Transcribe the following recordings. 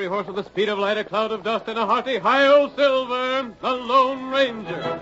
fiery horse with the speed of light, a cloud of dust, and a hearty hi-yo Silver, the Lone Ranger.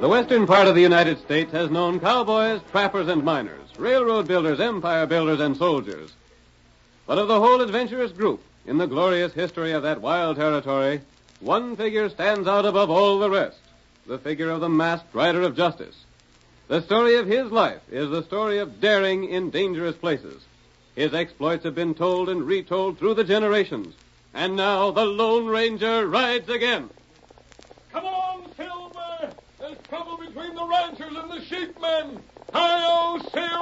The western part of the United States has known cowboys, trappers, and miners, railroad builders, empire builders, and soldiers. But of the whole adventurous group in the glorious history of that wild territory, one figure stands out above all the rest, the figure of the masked rider of justice. The story of his life is the story of daring in dangerous places. His exploits have been told and retold through the generations. And now the Lone Ranger rides again. Come on, Silver! There's trouble between the ranchers and the sheepmen! Hi-yo, Silver!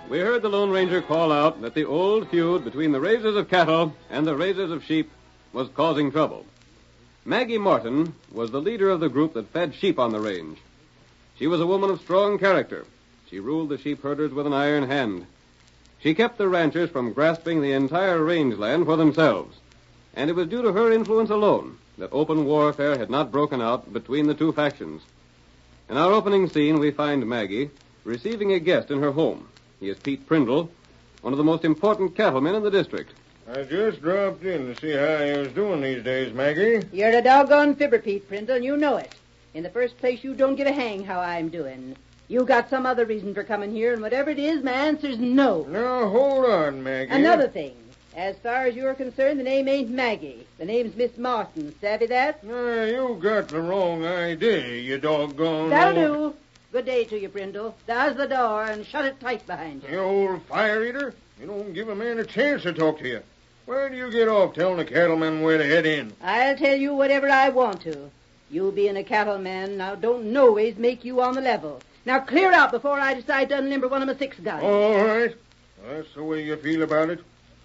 We heard the Lone Ranger call out that the old feud between the raisers of cattle and the raisers of sheep was causing trouble. Maggie Morton was the leader of the group that fed sheep on the range. She was a woman of strong character. She ruled the sheep herders with an iron hand. She kept the ranchers from grasping the entire rangeland for themselves. And it was due to her influence alone that open warfare had not broken out between the two factions. In our opening scene, we find Maggie receiving a guest in her home. He is Pete Prindle, one of the most important cattlemen in the district. I just dropped in to see how you was doing these days, Maggie. You're a doggone fibber, Pete Prindle, and you know it. In the first place, you don't give a hang how I'm doing. You got some other reason for coming here, and whatever it is, my answer's no. Now, hold on, Maggie. Another thing. As far as you're concerned, the name ain't Maggie. The name's Miss Martin. Savvy that? You got the wrong idea, you doggone... That'll do. Good day to you, Prindle. There's the door, and shut it tight behind you. You old fire-eater. You don't give a man a chance to talk to you. Where do you get off telling the cattlemen where to head in? I'll tell you whatever I want to. You being a cattleman now don't no ways make you on the level. Now clear out before I decide to unlimber one of my 6 guns. All right. That's the way you feel about it.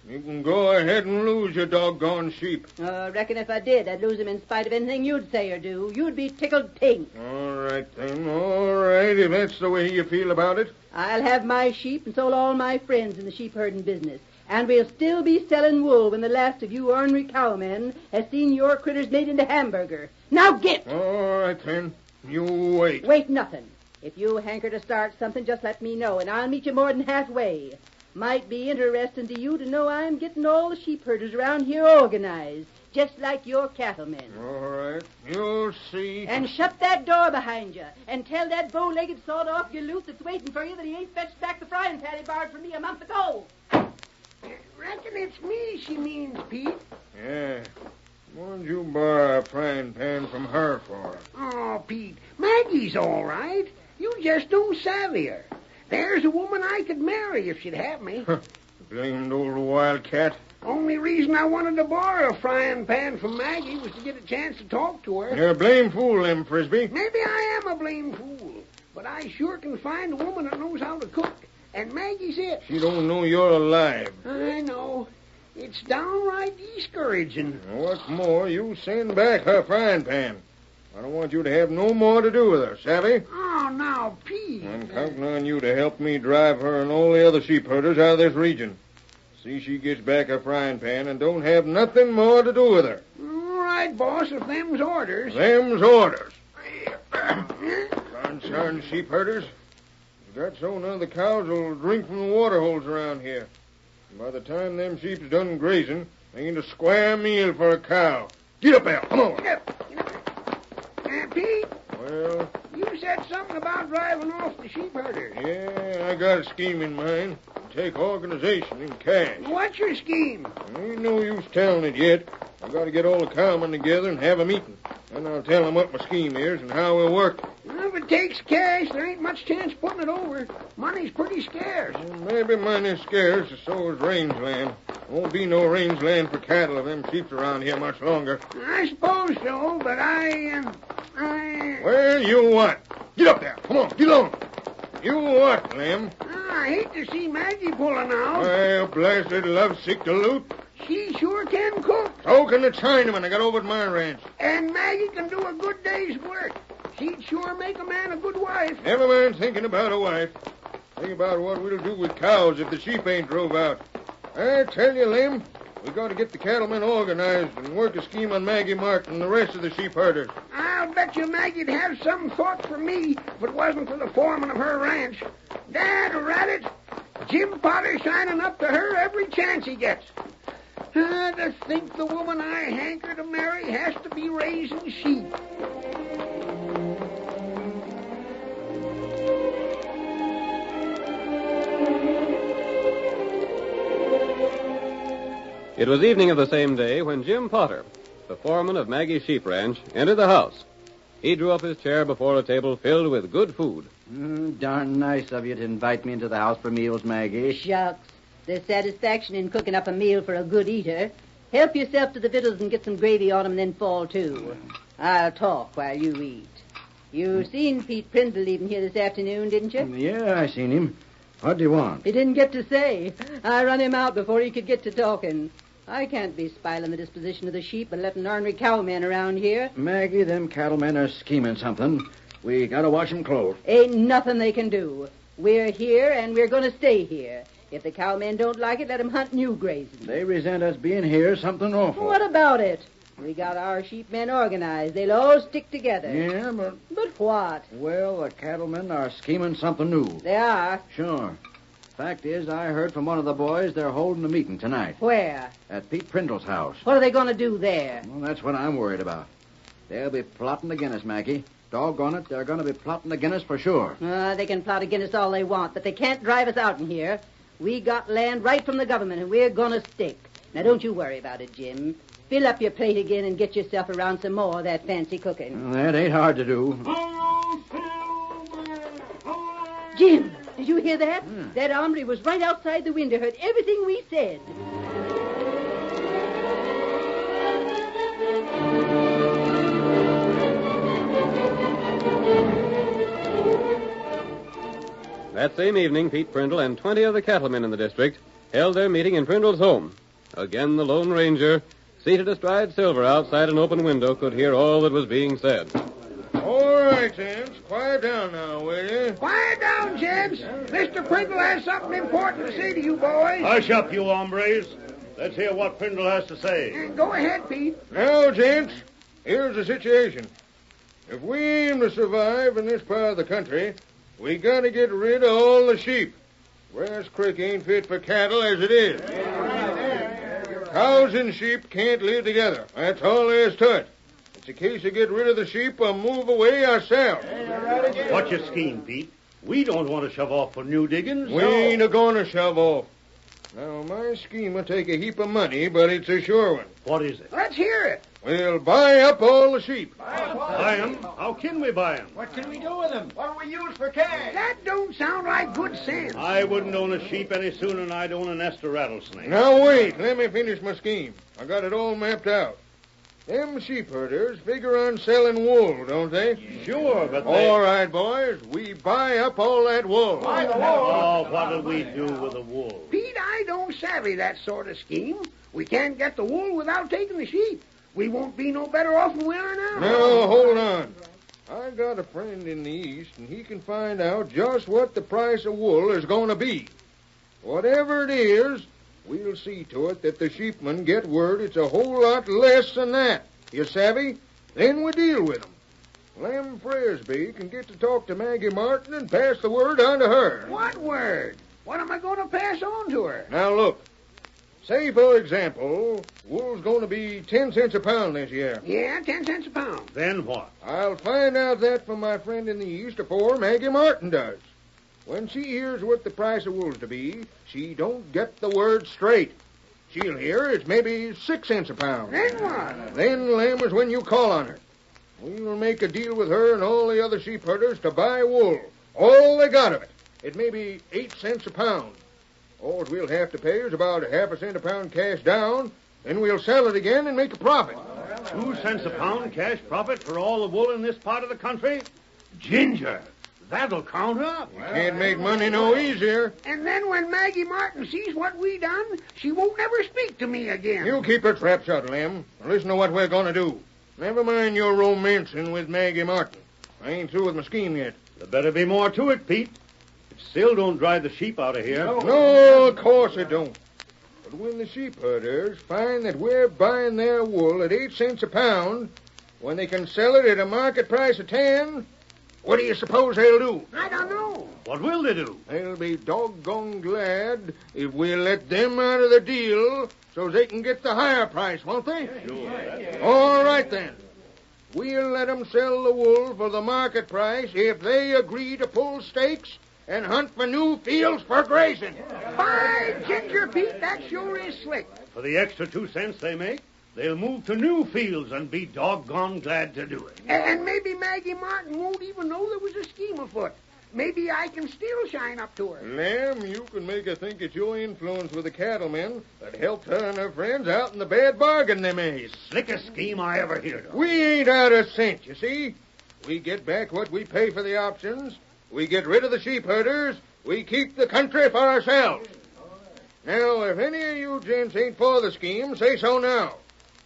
You can go ahead and lose your doggone sheep. Reckon if I did, I'd lose them in spite of anything you'd say or do. You'd be tickled pink. All right, then. All right, if that's the way you feel about it. I'll have my sheep and so all my friends in the sheep herding business. And we'll still be selling wool when the last of you ornery cowmen has seen your critters made into hamburger. Now get! All right, then. You wait. Wait nothing. If you hanker to start something, just let me know, and I'll meet you more than halfway. Might be interesting to you to know I'm getting all the sheep herders around here organized, just like your cattlemen. All right. You'll see. And shut that door behind you, and tell that bow-legged sawed-off galoot that's waiting for you that he ain't fetched back the frying pan he borrowed from me a month ago. Reckon it's me she means, Pete. Yeah. What'd you borrow a frying pan from her for? Oh, Pete, Maggie's all right. You just don't savvy her. There's a woman I could marry if she'd have me. Blamed old wildcat. Only reason I wanted to borrow a frying pan from Maggie was to get a chance to talk to her. You're a blame fool, Em Frisbee. Maybe I am a blame fool, but I sure can find a woman that knows how to cook, and Maggie's it. She don't know you're alive. I know. It's downright discouraging. What's more, you send back her frying pan. I don't want you to have no more to do with her, savvy? Oh, now, Pete. I'm counting on you to help me drive her and all the other sheep herders out of this region. See she gets back her frying pan and don't have nothing more to do with her. All right, boss, if them's orders. Them's orders. Concerned sheep herders. Got so none of the cows will drink from the water holes around here. And by the time them sheep's done grazing, they ain't a square meal for a cow. Get up there, come on. Pete, Well, you said something about driving off the sheep herders. yeah, I got a scheme in mind. Take organization and cash. What's your scheme? Ain't no use telling it yet. I've got to get all the cowmen together and have a meeting. Then I'll tell them what my scheme is and how we'll work it. Well, if it takes cash, there ain't much chance putting it over. Money's pretty scarce. Well, maybe money's scarce, so is rangeland. Won't be no rangeland for cattle if them sheep's around here much longer. I suppose so, but Well, you what? Get up there. Come on, get on. You what, Lem? I hate to see Maggie pulling out. Well, blasted lovesick to loot. She sure can cook. So can the Chinaman I got over at my ranch. And Maggie can do a good day's work. She'd sure make a man a good wife. Never mind thinking about a wife. Think about what we'll do with cows if the sheep ain't drove out. I tell you, Lem, we got to get the cattlemen organized and work a scheme on Maggie Martin and the rest of the sheep herders. I'll bet you Maggie'd have some thought for me if it wasn't for the foreman of her ranch. Dad, rat it, Jim Potter shining up to her every chance he gets. To think the woman I hanker to marry has to be raising sheep. It was evening of the same day when Jim Potter, the foreman of Maggie's sheep ranch, entered the house. He drew up his chair before a table filled with good food. Darn nice of you to invite me into the house for meals, Maggie. Shucks. There's satisfaction in cooking up a meal for a good eater. Help yourself to the victuals and get some gravy on 'em and then fall to. I'll talk while you eat. You seen Pete Prindle leaving here this afternoon, didn't you? Yeah, I seen him. What do you want? He didn't get to say. I run him out before he could get to talking. I can't be spiling the disposition of the sheep and letting ornery cowmen around here. Maggie, them cattlemen are scheming something. We gotta watch 'em close. Ain't nothing they can do. We're here, and we're going to stay here. If the cowmen don't like it, let 'em hunt new grazing. They resent us being here something awful. What about it? We got our sheepmen organized. They'll all stick together. Yeah, but... But what? Well, the cattlemen are scheming something new. They are. Sure. Fact is, I heard from one of the boys they're holding a meeting tonight. Where? At Pete Prindle's house. What are they going to do there? Well, that's what I'm worried about. They'll be plotting against us, Maggie. Doggone it, they're going to be plotting against us for sure. They can plot against us all they want, but they can't drive us out in here. We got land right from the government, and we're going to stick. Now, don't you worry about it, Jim. Fill up your plate again and get yourself around some more of that fancy cooking. Well, that ain't hard to do. Jim, did you hear that? That hombre was right outside the window, heard everything we said. That same evening, Pete Prindle and 20 of the cattlemen in the district held their meeting in Prindle's home. Again, the Lone Ranger, seated astride Silver outside an open window, could hear all that was being said. All right, gents. Quiet down now, will you? Quiet down, gents. Mr. Prindle has something important to say to you boys. Hush up, you hombres. Let's hear what Prindle has to say. Go ahead, Pete. Now, gents, here's the situation. If we aim to survive in this part of the country, we got to get rid of all the sheep. Grass Creek ain't fit for cattle as it is. Cows and sheep can't live together. That's all there is to it. It's a case of get rid of the sheep or move away ourselves. What's your scheme, Pete? We don't want to shove off for new diggings. We ain't a-going to shove off. Now, my scheme will take a heap of money, but it's a sure one. What is it? Let's hear it. We'll buy up all the sheep. Buy 'em? How can we buy 'em? What can we do with them? What do we use for cash? That don't sound like good sense. I wouldn't own a sheep any sooner than I'd own a nest of rattlesnakes. Now, wait. Let me finish my scheme. I got it all mapped out. Them sheep herders figure on selling wool, don't they? Sure, but they... All right, boys. We buy up all that wool. Oh, what'll we do with the wool? Pete, I don't savvy that sort of scheme. We can't get the wool without taking the sheep. We won't be no better off than we are now. No, hold on. I got a friend in the East, and he can find out just what the price of wool is going to be. Whatever it is, we'll see to it that the sheepmen get word it's a whole lot less than that. You savvy? Then we deal with them. Lem Frisbee can get to talk to Maggie Martin and pass the word on to her. What word? What am I going to pass on to her? Now, look. Say, for example, wool's going to be 10 cents a pound this year. Yeah, 10 cents a pound. Then what? I'll find out that from my friend in the East before Maggie Martin does. When she hears what the price of wool's to be, she don't get the word straight. She'll hear it's maybe 6 cents a pound. Then what? Then, Lem, is when you call on her. We'll make a deal with her and all the other sheep herders to buy wool. All they got of it. It may be 8 cents a pound. All we'll have to pay is about half a cent a pound cash down, then we'll sell it again and make a profit. 2 cents a pound cash profit for all the wool in this part of the country? Ginger, that'll count up. You can't make money no easier. And then when Maggie Martin sees what we done, she won't never speak to me again. You keep her trap shut, Lem. Listen to what we're going to do. Never mind your romancing with Maggie Martin. I ain't through with my scheme yet. There better be more to it, Pete. It still don't drive the sheep out of here. No, of course it don't. But when the sheep herders find that we're buying their wool at 8 cents a pound, when they can sell it at a market price of 10, what do you suppose they'll do? I don't know. What will they do? They'll be doggone glad if we let them out of the deal so they can get the higher price, won't they? Sure. All right, then. We'll let them sell the wool for the market price if they agree to pull stakes and hunt for new fields for grazing. By Ginger, Pete, that sure is slick. For the extra 2 cents they make, they'll move to new fields and be doggone glad to do it. And maybe Maggie Martin won't even know there was a scheme afoot. Maybe I can still shine up to her. Lem, you can make her think it's your influence with the cattlemen that helped her and her friends out in the bad bargain they made. Slickest scheme I ever heard of. We ain't out a cent, you see. We get back what we pay for the options. We get rid of the sheep herders. We keep the country for ourselves. Now, if any of you gents ain't for the scheme, say so now.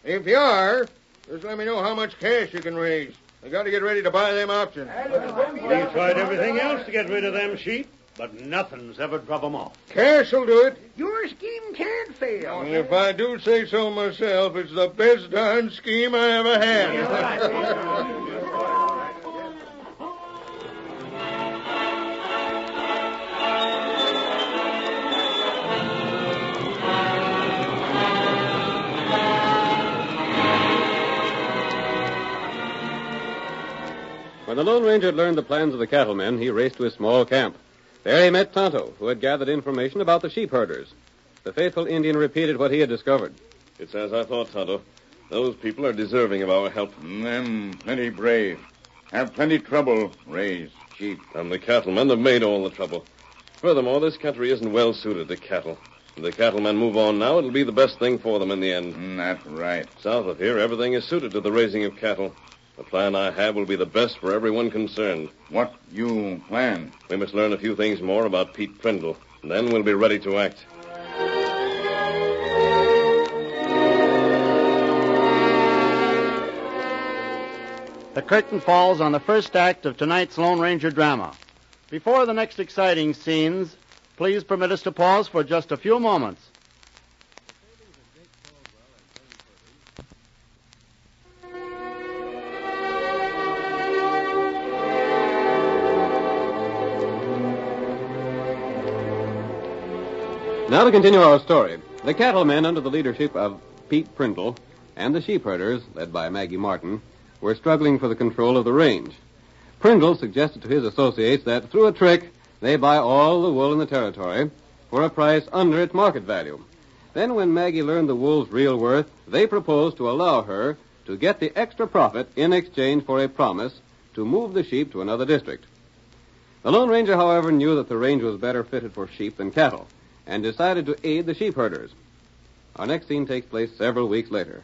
If you are, just let me know how much cash you can raise. I got to get ready to buy them options. We tried everything else to get rid of them sheep, but nothing's ever drove them off. Cash will do it. Your scheme can't fail. And if I do say so myself, it's the best darn scheme I ever had. When the Lone Ranger had learned the plans of the cattlemen, he raced to his small camp. There he met Tonto, who had gathered information about the sheep herders. The faithful Indian repeated what he had discovered. It's as I thought, Tonto. Those people are deserving of our help. Them plenty brave. Have plenty trouble raise sheep. And the cattlemen have made all the trouble. Furthermore, this country isn't well suited to cattle. If the cattlemen move on now, it'll be the best thing for them in the end. That's right. South of here, everything is suited to the raising of cattle. The plan I have will be the best for everyone concerned. What you plan? We must learn a few things more about Pete Prindle, and then we'll be ready to act. The curtain falls on the first act of tonight's Lone Ranger drama. Before the next exciting scenes, please permit us to pause for just a few moments. Now to continue our story. The cattlemen under the leadership of Pete Prindle and the sheep herders, led by Maggie Martin, were struggling for the control of the range. Prindle suggested to his associates that through a trick, they buy all the wool in the territory for a price under its market value. Then when Maggie learned the wool's real worth, they proposed to allow her to get the extra profit in exchange for a promise to move the sheep to another district. The Lone Ranger, however, knew that the range was better fitted for sheep than cattle, and decided to aid the sheep herders. Our next scene takes place several weeks later.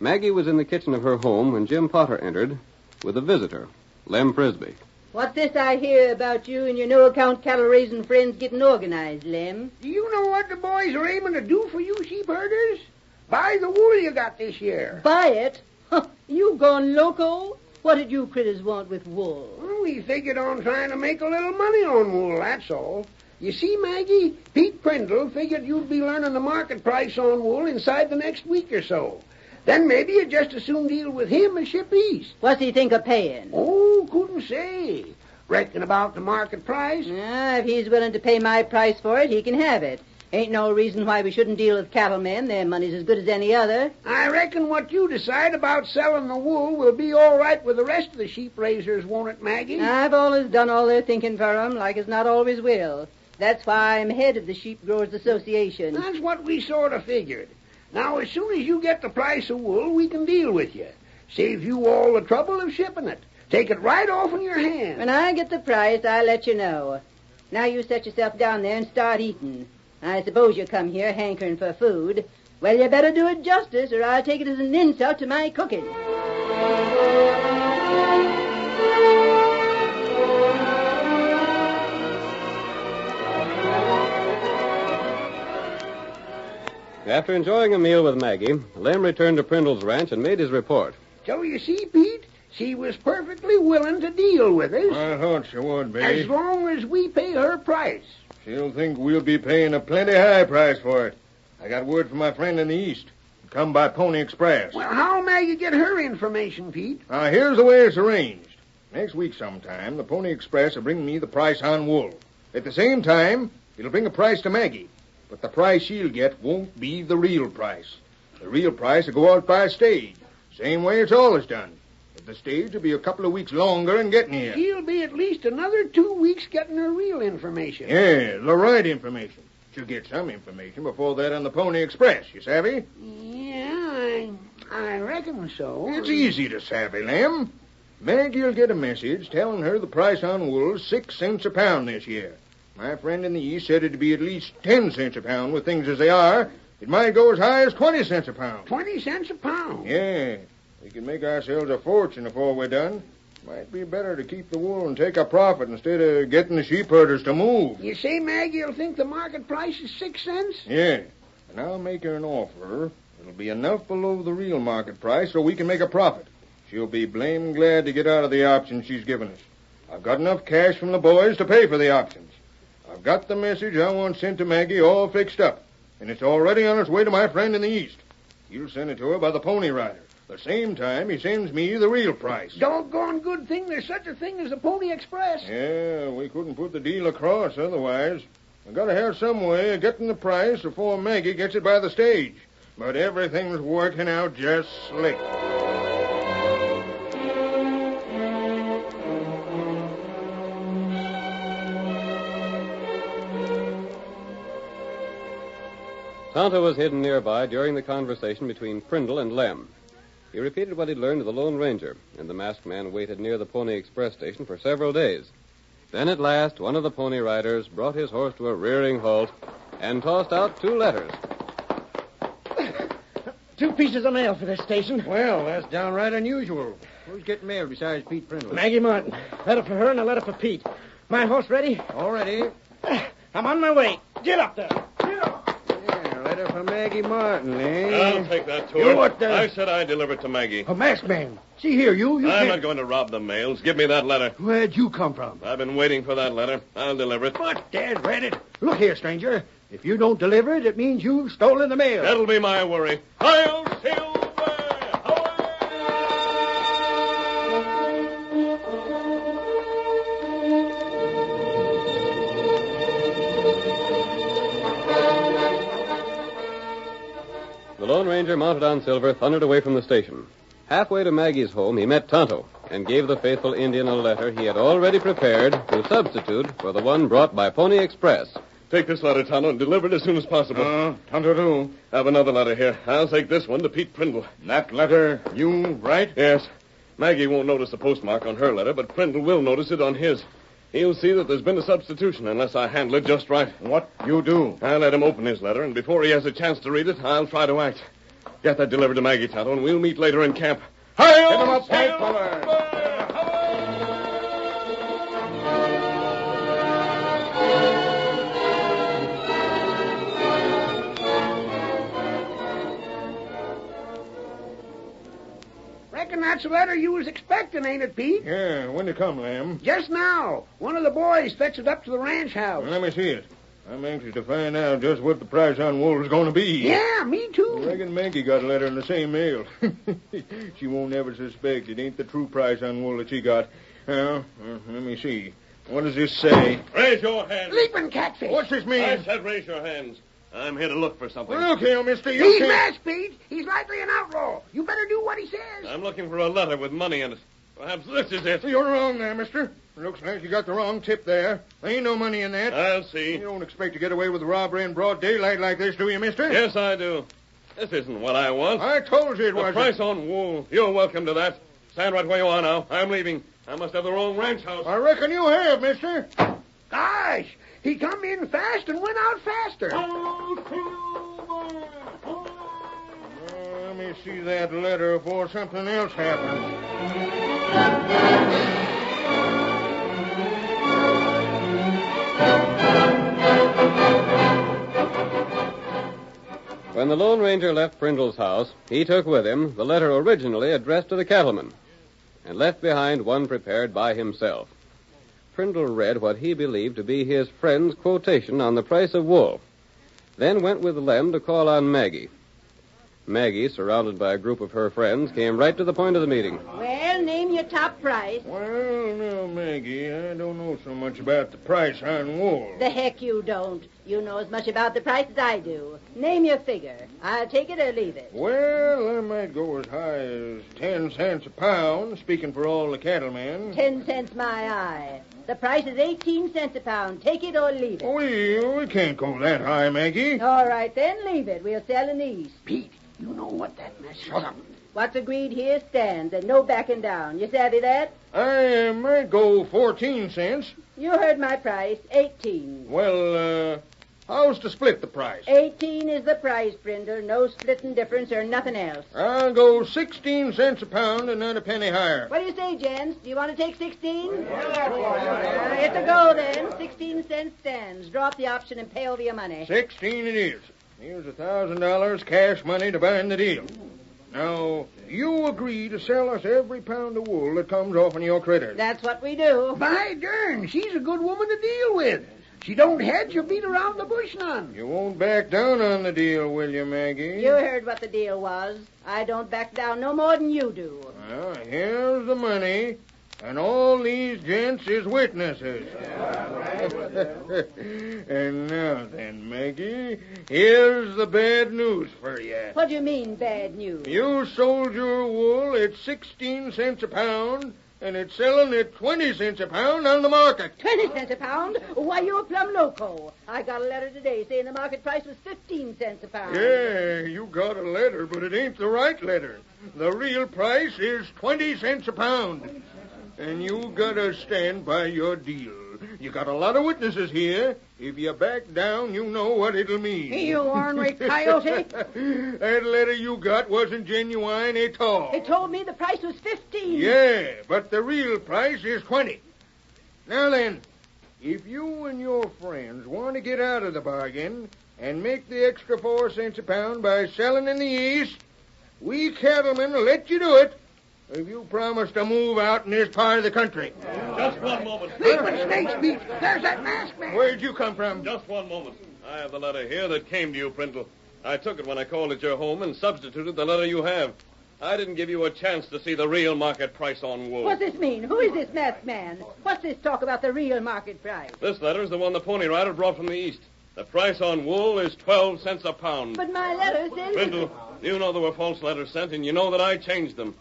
Maggie was in the kitchen of her home when Jim Potter entered with a visitor, Lem Frisbee. What's this I hear about you and your no-account cattle-raising friends getting organized, Lem? Do you know what the boys are aiming to do for you sheep herders? Buy the wool you got this year. Buy it? You gone loco? What did you critters want with wool? Well, we figured on trying to make a little money on wool, that's all. You see, Maggie, Pete Prindle figured you'd be learning the market price on wool inside the next week or so. Then maybe you'd just as soon deal with him as ship east. What's he think of paying? Oh, couldn't say. Reckon about the market price? If he's willing to pay my price for it, he can have it. Ain't no reason why we shouldn't deal with cattlemen. Their money's as good as any other. I reckon what you decide about selling the wool will be all right with the rest of the sheep raisers, won't it, Maggie? I've always done all their thinking for 'em, like as not always will. That's why I'm head of the Sheep Growers Association. That's what we sort of figured. Now, as soon as you get the price of wool, we can deal with you. Save you all the trouble of shipping it. Take it right off in your hands. When I get the price, I'll let you know. Now you set yourself down there and start eating. I suppose you come here hankering for food. Well, you better do it justice, or I'll take it as an insult to my cooking. After enjoying a meal with Maggie, Lem returned to Prindle's ranch and made his report. So you see, Pete, she was perfectly willing to deal with us. I thought she would be. As long as we pay her price. She'll think we'll be paying a plenty high price for it. I got word from my friend in the East. Come by Pony Express. Well, how'll Maggie get her information, Pete? Here's the way it's arranged. Next week sometime, the Pony Express will bring me the price on wool. At the same time, it'll bring a price to Maggie. But the price she'll get won't be the real price. The real price will go out by stage. Same way it's always done. But the stage will be a couple of weeks longer in getting here. She'll be at least another 2 weeks getting her real information. Yeah, the right information. She'll get some information before that on the Pony Express, you savvy? Yeah, I reckon so. It's easy to savvy, Lem. Maggie'll get a message telling her the price on wool's 6 cents a pound this year. My friend in the East said it'd be at least 10 cents a pound with things as they are. It might go as high as 20 cents a pound. 20 cents a pound? Yeah. We can make ourselves a fortune before we're done. Might be better to keep the wool and take a profit instead of getting the sheep herders to move. You say Maggie'll think the market price is 6 cents? Yeah. And I'll make her an offer. It'll be enough below the real market price so we can make a profit. She'll be blame glad to get out of the options she's given us. I've got enough cash from the boys to pay for the options. I've got the message I want sent to Maggie all fixed up, and it's already on its way to my friend in the East. He'll send it to her by the Pony Rider. The same time he sends me the real price. Doggone good thing there's such a thing as the Pony Express. Yeah, we couldn't put the deal across otherwise. I gotta have some way of getting the price before Maggie gets it by the stage. But everything's working out just slick. Tonto was hidden nearby during the conversation between Prindle and Lem. He repeated what he'd learned to the Lone Ranger, and the masked man waited near the Pony Express station for several days. Then at last, one of the pony riders brought his horse to a rearing halt and tossed out 2 letters. 2 pieces of mail for this station. Well, that's downright unusual. Who's getting mail besides Pete Prindle? Maggie Martin. Letter for her and a letter for Pete. My horse ready? All ready. I'm on my way. Get up there. Letter for Maggie Martin, eh? I'll take that to You her. what the... I said I'd deliver it to Maggie. A masked man. See here, you I'm can't... not going to rob the mails. Give me that letter. Where'd you come from? I've been waiting for that letter. I'll deliver it. But, Dad, read it. Look here, stranger. If you don't deliver it, it means you've stolen the mail. That'll be my worry. I'll Silver! The Lone Ranger, mounted on Silver, thundered away from the station. Halfway to Maggie's home, he met Tonto and gave the faithful Indian a letter he had already prepared to substitute for the one brought by Pony Express. Take this letter, Tonto, and deliver it as soon as possible. Tonto do. I have another letter here. I'll take this one to Pete Prindle. That letter, you write? Yes. Maggie won't notice the postmark on her letter, but Prindle will notice it on his. He'll see that there's been a substitution unless I handle it just right. What you do? I'll let him open his letter, and before he has a chance to read it, I'll try to act. Get that delivered to Maggie, Tonto, and we'll meet later in camp. Hi-yo, Get him up, Silver! Silver! Reckon that's the letter you was expecting, ain't it, Pete? Yeah, when it come, Lamb? Just now. One of the boys fetched it up to the ranch house. Let me see it. I'm anxious to find out just what the price on wool is going to be. Yeah, me I too. reckon Maggie got a letter in the same mail. She won't ever suspect it ain't the true price on wool that she got. Well, let me see. What does this say? Raise your hands. Leaping catfish. What's this mean? I said raise your hands. I'm here to look for something. Well, look here, mister. You He's can't... masked, Pete. He's likely an outlaw. You better do what he says. I'm looking for a letter with money in it. Perhaps this is it. You're wrong there, mister. Looks like you got the wrong tip there. There ain't no money in that. I'll see. You don't expect to get away with robbery in broad daylight like this, do you, mister? Yes, I do. This isn't what I want. I told you it The wasn't. price on wool. You're welcome to that. Stand right where you are now. I'm leaving. I must have the wrong ranch house. I reckon you have, mister. Gosh, he come in fast and went out faster. Let me see that letter before something else happens. When the Lone Ranger left Prindle's house, he took with him the letter originally addressed to the cattleman, and left behind one prepared by himself. Prindle read what he believed to be his friend's quotation on the price of wool, then went with Lem to call on Maggie. Maggie, surrounded by a group of her friends, came right to the point of the meeting. Well, name your top price. Well, now, Maggie, I don't know so much about the price on wool. The heck you don't. You know as much about the price as I do. Name your figure. I'll take it or leave it. Well, I might go as high as 10 cents a pound, speaking for all the cattlemen. 10 cents my eye. The price is 18 cents a pound. Take it or leave it. We can't go that high, Maggie. All right, then leave it. We'll sell in the east. Pete, you know what that mess is. Shut up. What's agreed here stands, and no backing down. You savvy that? I might go 14 cents. You heard my price, 18. Well, how's to split the price? 18 is the price, Brindle. No splitting difference or nothing else. I'll go 16 cents a pound and not a penny higher. What do you say, gents? Do you want to take 16? It's a go, then. 16 cents stands. Drop the option and pay over your money. 16 it is. Here's $1,000 cash money to bind the deal. Now, you agree to sell us every pound of wool that comes off in your critters. That's what we do. By darn, she's a good woman to deal with. She don't hedge or beat around the bush none. You won't back down on the deal, will you, Maggie? You heard what the deal was. I don't back down no more than you do. Well, here's the money, and all these gents is witnesses. And now then, Maggie, here's the bad news for you. What do you mean, bad news? You sold your wool at 16 cents a pound, and it's selling at 20 cents a pound on the market. 20 cents a pound? Why, you're plumb loco. I got a letter today saying the market price was 15 cents a pound. Yeah, you got a letter, but it ain't the right letter. The real price is 20 cents a pound. And you gotta stand by your deal. You got a lot of witnesses here. If you back down, you know what it'll mean. You ornery coyote. That letter you got wasn't genuine at all. They told me the price was 15. Yeah, but the real price is 20. Now then, if you and your friends want to get out of the bargain and make the extra 4 cents a pound by selling in the east, we cattlemen will let you do it if you promise to move out in this part of the country. Just one moment. Leaping snakes, Pete. There's that masked man. Where'd you come from? Just one moment. I have the letter here that came to you, Prindle. I took it when I called at your home and substituted the letter you have. I didn't give you a chance to see the real market price on wool. What's this mean? Who is this masked man? What's this talk about the real market price? This letter is the one the Pony Rider brought from the east. The price on wool is 12 cents a pound. But my letter says... Prindle, you know there were false letters sent, and you know that I changed them.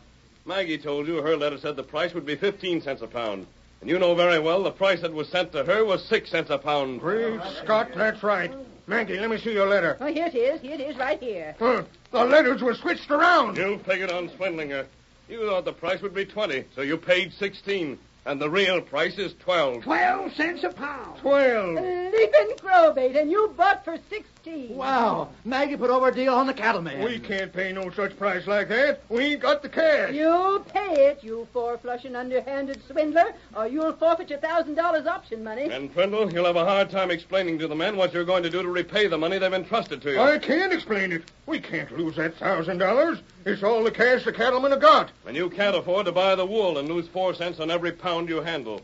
Maggie told you her letter said the price would be 15 cents a pound. And you know very well the price that was sent to her was 6 cents a pound. Great Scott, that's right. Maggie, let me see your letter. Oh, here it is. Here it is, right here. The letters were switched around. You figured on swindling her. You thought the price would be 20, so you paid 16. And the real price is 12. 12 cents a pound. 12. Leaping crowbait, and you bought for 16. Wow. Maggie put over a deal on the cattleman. We can't pay no such price like that. We ain't got the cash. You'll pay it, you four-flushing, underhanded swindler, or you'll forfeit your $1,000 option money. And, Prindle, you'll have a hard time explaining to the men what you're going to do to repay the money they've entrusted to you. I can't explain it. We can't lose that $1,000. It's all the cash the cattlemen have got. And you can't afford to buy the wool and lose 4 cents on every pound you handle.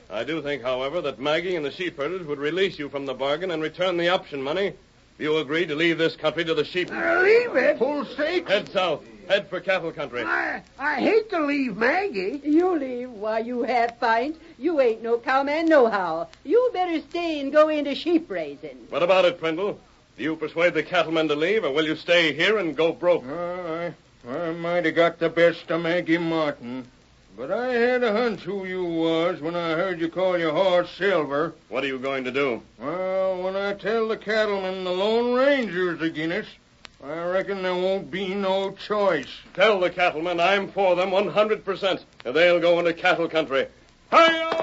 I do think, however, that Maggie and the sheepherders would release you from the bargain and return the option money if you agreed to leave this country to the sheep. Leave it? Full stake? Head south. Head for cattle country. I hate to leave Maggie. You leave? Why, you half-pint. You ain't no cowman nohow. You better stay and go into sheep raising. What about it, Prindle? Do you persuade the cattlemen to leave, or will you stay here and go broke? I might have got the best of Maggie Martin. But I had a hunch who you was when I heard you call your horse Silver. What are you going to do? Well, when I tell the cattlemen the Lone Ranger's agin us, I reckon there won't be no choice. Tell the cattlemen I'm for them 100%, and they'll go into cattle country. Hi-yo,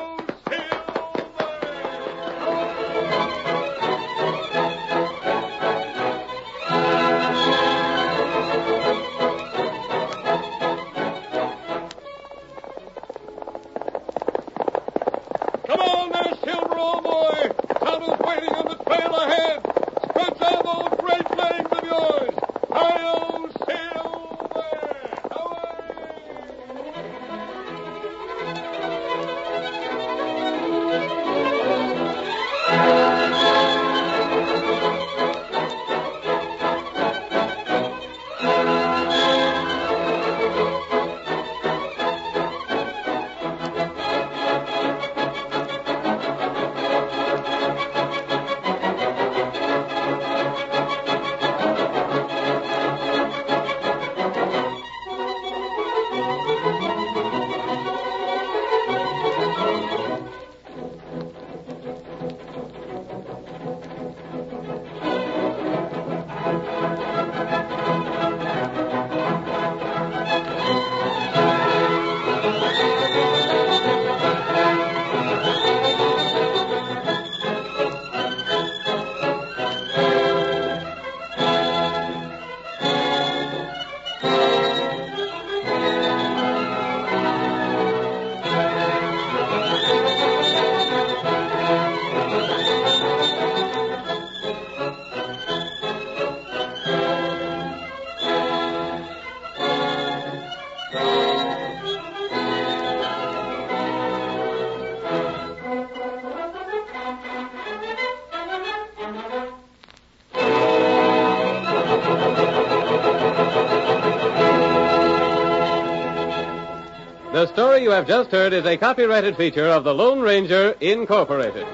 Come on there, Silver, old boy. Tonto's waiting on the trail ahead. Stretch out those great legs of yours. Hi-yo, Silver! The story you have just heard is a copyrighted feature of the Lone Ranger, Incorporated.